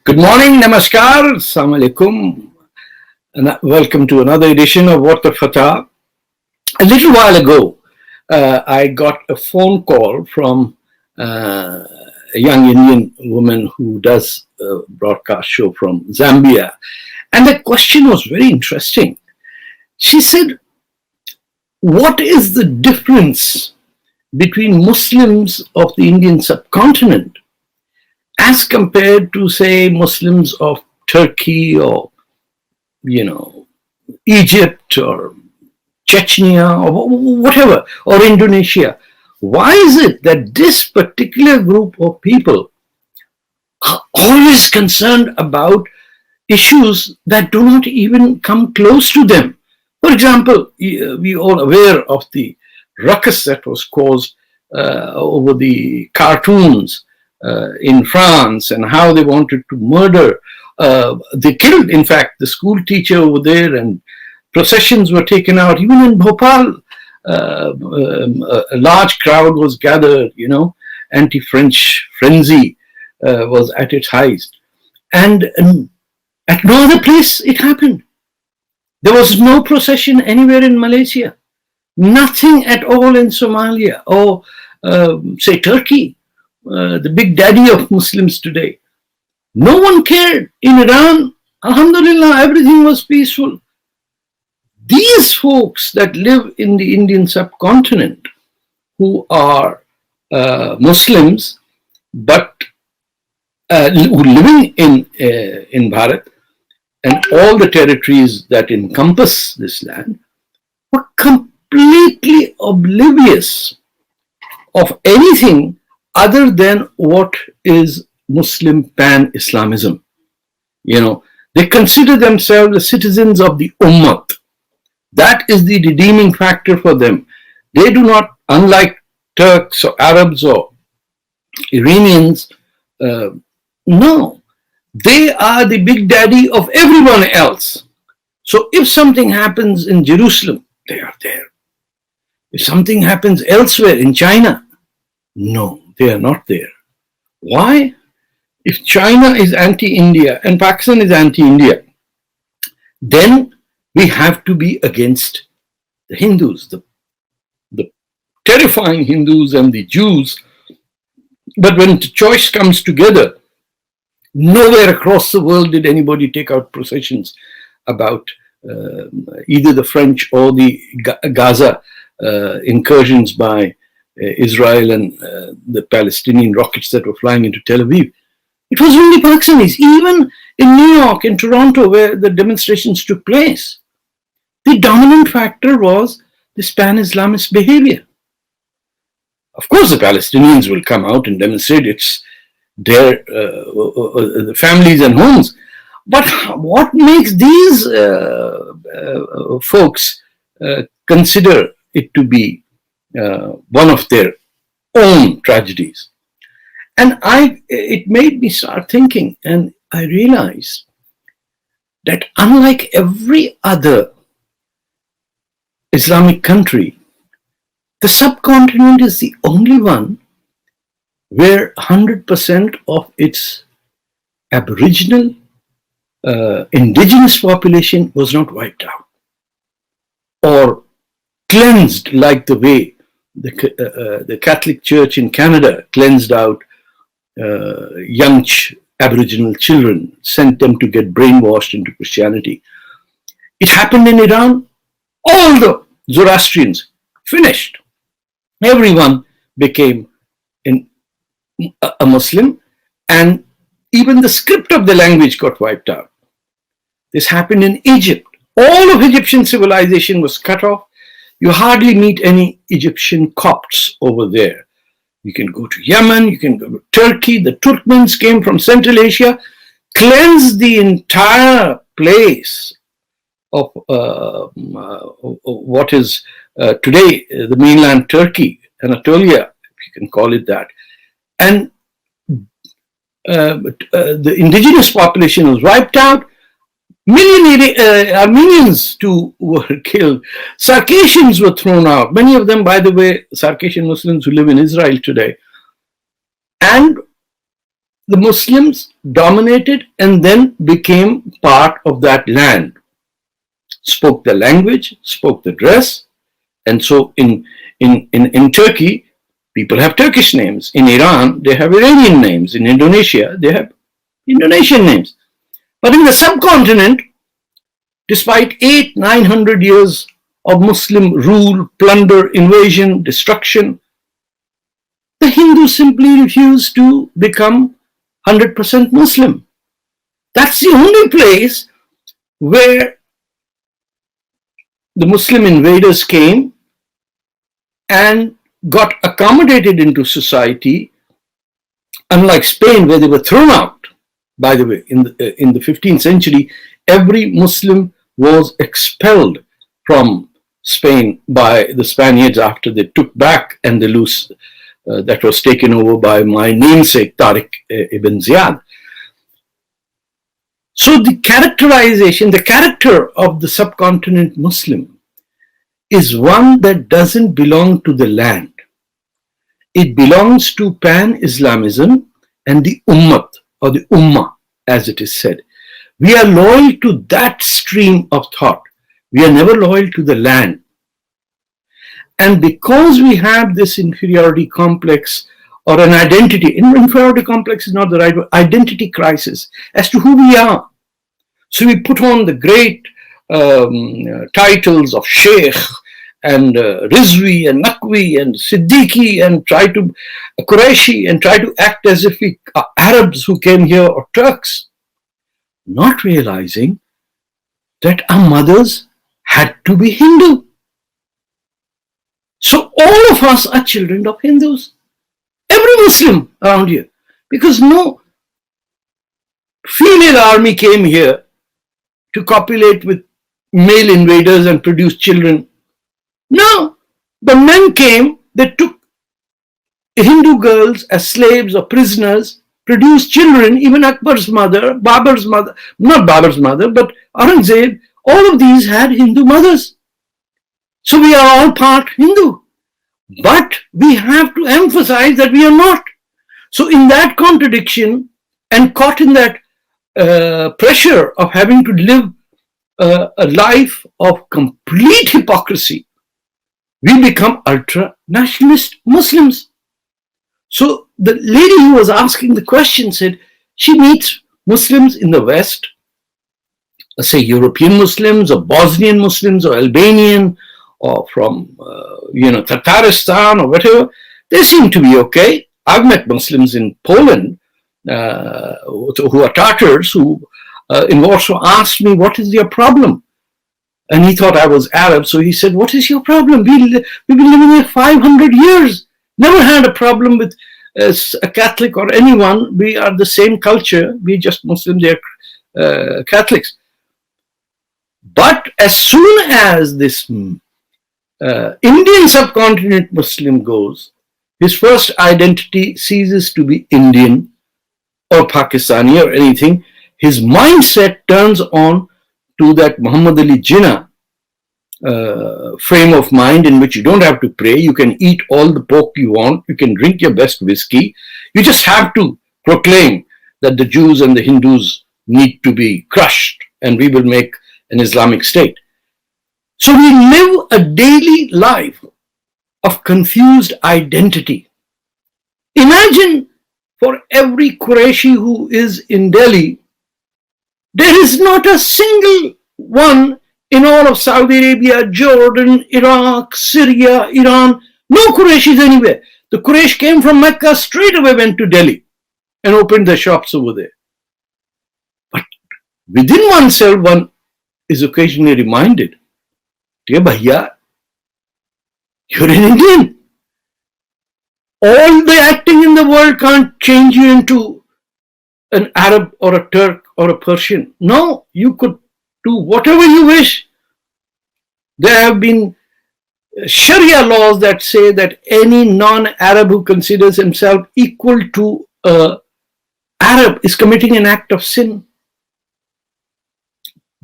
Good morning, namaskar, assalamu alaikum, and welcome to another edition of Tarek Fatah. A little while ago, I got a phone call from a young Indian woman who does a broadcast show from Zambia, and the question was very interesting. She said, what is the difference between Muslims of the Indian subcontinent as compared to, say, Muslims of Turkey or, Egypt or Chechnya or whatever, or Indonesia? Why is it that this particular group of people are always concerned about issues that do not even come close to them? For example, we all aware of the ruckus that was caused over the cartoons in France and how they wanted to murder. They killed, in fact, the school teacher over there, and processions were taken out. Even in Bhopal, a large crowd was gathered, anti-French frenzy was at its highest. And at no other place it happened. There was no procession anywhere in Malaysia. Nothing at all in Somalia or, say, Turkey. The big daddy of Muslims today. No one cared. In Iran, alhamdulillah, everything was peaceful. These folks that live in the Indian subcontinent, who are Muslims, but who living in Bharat and all the territories that encompass this land, were completely oblivious of anything other than what is Muslim Pan Islamism. They consider themselves the citizens of the Ummah. That is the redeeming factor for them. They do not, unlike Turks or Arabs or Iranians, no. They are the big daddy of everyone else. So if something happens in Jerusalem, they are there. If something happens elsewhere in China, no. They are not there. Why? If China is anti-India and Pakistan is anti-India, then we have to be against the Hindus, the terrifying Hindus and the Jews. But when the choice comes together, nowhere across the world did anybody take out processions about either the French or the Gaza incursions by Israel and the Palestinian rockets that were flying into Tel Aviv. It was only Pakistanis. Even in New York, in Toronto, where the demonstrations took place, the dominant factor was this Pan Islamist behavior. Of course, the Palestinians will come out and demonstrate. It's their families and homes. But what makes these folks consider it to be one of their own tragedies? And it made me start thinking, and I realized that unlike every other Islamic country, the subcontinent is the only one where 100% of its aboriginal, indigenous population was not wiped out or cleansed like the way the Catholic Church in Canada cleansed out young aboriginal children, sent them to get brainwashed into Christianity. It happened in Iran. All the Zoroastrians finished. Everyone became a Muslim, and even the script of the language got wiped out. This happened in Egypt. All of Egyptian civilization was cut off. You hardly meet any Egyptian Copts over there. You can go to Yemen, you can go to Turkey. The Turkmens came from Central Asia, cleansed the entire place of what is today the mainland Turkey, Anatolia, if you can call it that. And the indigenous population was wiped out. Armenians too were killed. Circassians were thrown out. Many of them, by the way, Circassian Muslims who live in Israel today. And the Muslims dominated and then became part of that land, spoke the language, spoke the dress. And so in Turkey, people have Turkish names. In Iran, they have Iranian names. In Indonesia, they have Indonesian names. But in the subcontinent, despite 800-900 years of Muslim rule, plunder, invasion, destruction, the Hindus simply refused to become 100% Muslim. That's the only place where the Muslim invaders came and got accommodated into society, unlike Spain, where they were thrown out. By the way, in the 15th century, every Muslim was expelled from Spain by the Spaniards after they took back Andalus, that was taken over by my namesake Tarek ibn Ziyad. So the character of the subcontinent Muslim is one that doesn't belong to the land. It belongs to Pan Islamism and the Ummat, or the Ummah, as it is said. We are loyal to that stream of thought. We are never loyal to the land. And because we have this inferiority complex or an identity, inferiority complex is not the right word, identity crisis as to who we are. So we put on the great titles of Sheikh and Rizvi and Naqvi and Siddiqui and try to Quraishi and try to act as if we are Arabs who came here or Turks, not realizing that our mothers had to be Hindu. So all of us are children of Hindus. Every Muslim around here. Because no female army came here to copulate with male invaders and produce children. No, the men came, they took Hindu girls as slaves or prisoners, produced children, even Akbar's mother, Babur's mother, not Babur's mother, but Aurangzeb, all of these had Hindu mothers. So we are all part Hindu. But we have to emphasize that we are not. So in that contradiction and caught in that pressure of having to live a life of complete hypocrisy, we become ultra-nationalist Muslims. So the lady who was asking the question said she meets Muslims in the West, say European Muslims or Bosnian Muslims or Albanian or from Tatarstan or whatever. They seem to be okay. I've met Muslims in Poland who are Tatars who in Warsaw asked me, what is your problem? And he thought I was Arab, so he said, what is your problem? We've been living here 500 years. Never had a problem with a Catholic or anyone. We are the same culture. We just Muslims, they're Catholics. But as soon as this Indian subcontinent Muslim goes, his first identity ceases to be Indian or Pakistani or anything. His mindset turns on to that Muhammad Ali Jinnah frame of mind in which you don't have to pray, you can eat all the pork you want, you can drink your best whiskey, you just have to proclaim that the Jews and the Hindus need to be crushed and we will make an Islamic state. So we live a daily life of confused identity. Imagine for every Quraishi who is in Delhi, there is not a single one in all of Saudi Arabia, Jordan, Iraq, Syria, Iran, no Qurayshis anywhere. The Quraysh came from Mecca, straight away went to Delhi and opened their shops over there. But within oneself, one is occasionally reminded, dear Bhaiya, you're an Indian. All the acting in the world can't change you into an Arab or a Turk or a Persian. No, you could do whatever you wish. There have been Sharia laws that say that any non-Arab who considers himself equal to an Arab is committing an act of sin.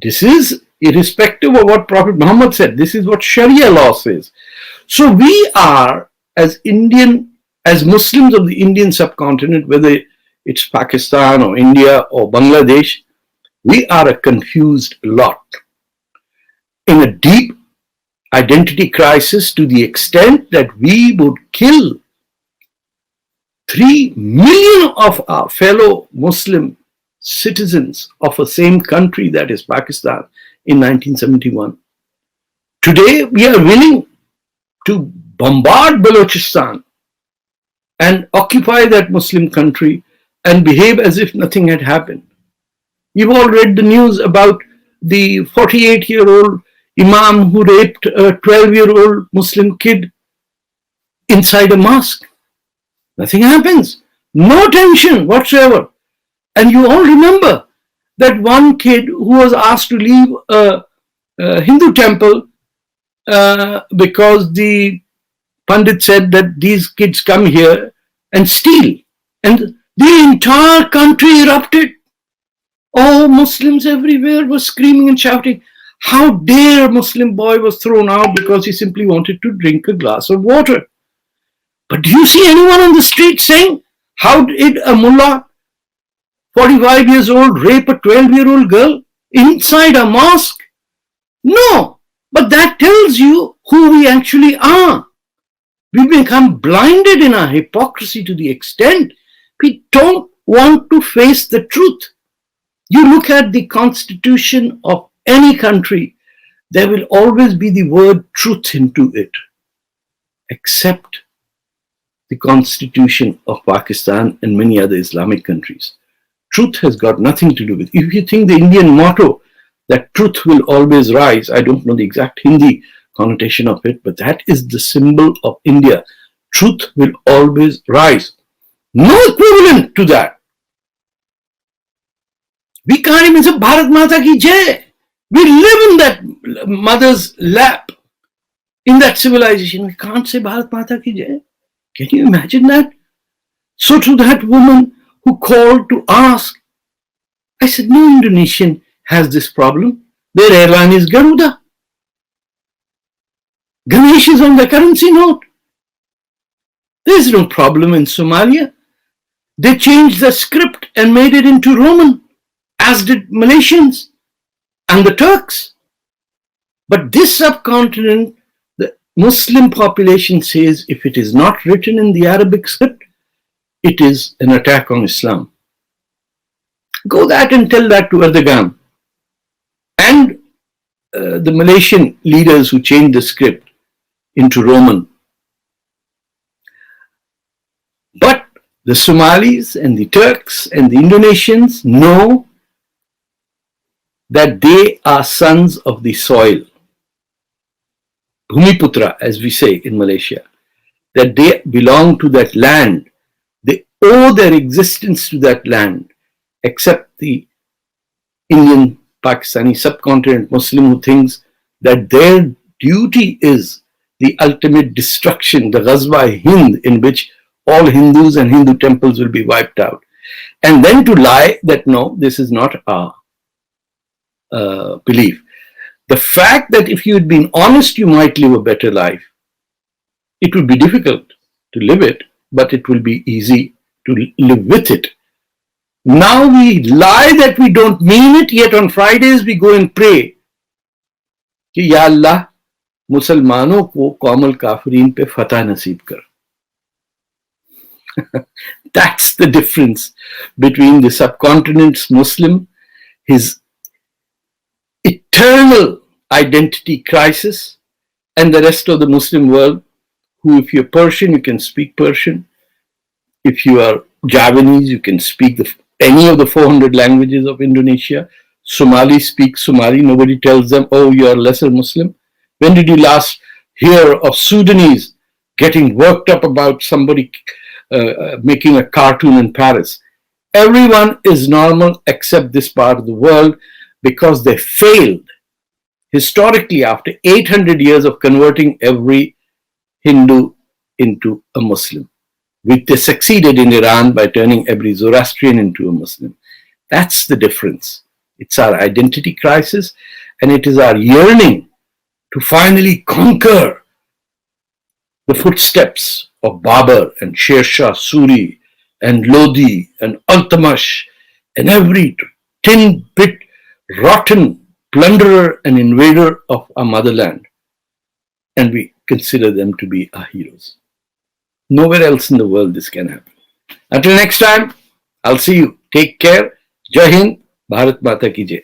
This is irrespective of what Prophet Muhammad said. This is what Sharia law says. So we are, as Muslims of the Indian subcontinent, whether it's Pakistan or India or Bangladesh, we are a confused lot in a deep identity crisis to the extent that we would kill 3 million of our fellow Muslim citizens of the same country, that is Pakistan, in 1971. Today, we are willing to bombard Balochistan and occupy that Muslim country and behave as if nothing had happened. You've all read the news about the 48-year-old imam who raped a 12-year-old Muslim kid inside a mosque. Nothing happens. No tension whatsoever. And you all remember that one kid who was asked to leave a Hindu temple because the Pandit said that these kids come here and steal. And the entire country erupted. Oh, Muslims everywhere were screaming and shouting. How dare a Muslim boy was thrown out because he simply wanted to drink a glass of water. But do you see anyone on the street saying, how did a mullah, 45 years old, rape a 12-year-old girl inside a mosque? No, but that tells you who we actually are. We become blinded in our hypocrisy to the extent we don't want to face the truth. You look at the constitution of any country, there will always be the word truth into it, except the constitution of Pakistan and many other Islamic countries. Truth has got nothing to do with it. If you think the Indian motto that truth will always rise, I don't know the exact Hindi connotation of it, but that is the symbol of India. Truth will always rise. No equivalent to that. We can't even say Bharat Mata ki Jai. We live in that mother's lap, in that civilization. We can't say Bharat Mata ki Jai. Can you imagine that? So to that woman who called to ask, I said, no Indonesian has this problem. Their airline is Garuda. Ganesh is on the currency note. There is no problem in Somalia. They changed the script and made it into Roman, as did Malaysians and the Turks. But this subcontinent, the Muslim population says if it is not written in the Arabic script, it is an attack on Islam. Go that and tell that to Erdogan and the Malaysian leaders who changed the script into Roman. But the Somalis and the Turks and the Indonesians know that they are sons of the soil. Bhumiputra, as we say in Malaysia, that they belong to that land. They owe their existence to that land, except the Indian Pakistani subcontinent Muslim who thinks that their duty is the ultimate destruction, the Ghazwa-e-Hind, in which all Hindus and Hindu temples will be wiped out. And then to lie that no, this is not our belief. The fact that if you had been honest, you might live a better life. It would be difficult to live it, but it will be easy to live with it. Now we lie that we don't mean it, yet on Fridays we go and pray कि या अल्लाह मुसलमानों को कौमल काफरीन पे फतह नसीब कर. That's the difference between the subcontinent's Muslim, his eternal identity crisis, and the rest of the Muslim world, who, if you're Persian, you can speak Persian. If you are Javanese, you can speak any of the 400 languages of Indonesia. Somali speak Somali. Nobody tells them, oh, you are lesser Muslim. When did you last hear of Sudanese getting worked up about somebody making a cartoon in Paris? Everyone is normal except this part of the world, because they failed historically after 800 years of converting every Hindu into a Muslim, which they succeeded in Iran by turning every Zoroastrian into a Muslim. That's the difference. It's our identity crisis, and it is our yearning to finally conquer the footsteps of Babur and Sher Shah Suri and Lodi and Altamash and every tin bit rotten plunderer and invader of our motherland, and we consider them to be our heroes. Nowhere else in the world this can happen. Until next time, I'll see you. Take care. Jai Hind. Bharat Mata Ki Jai.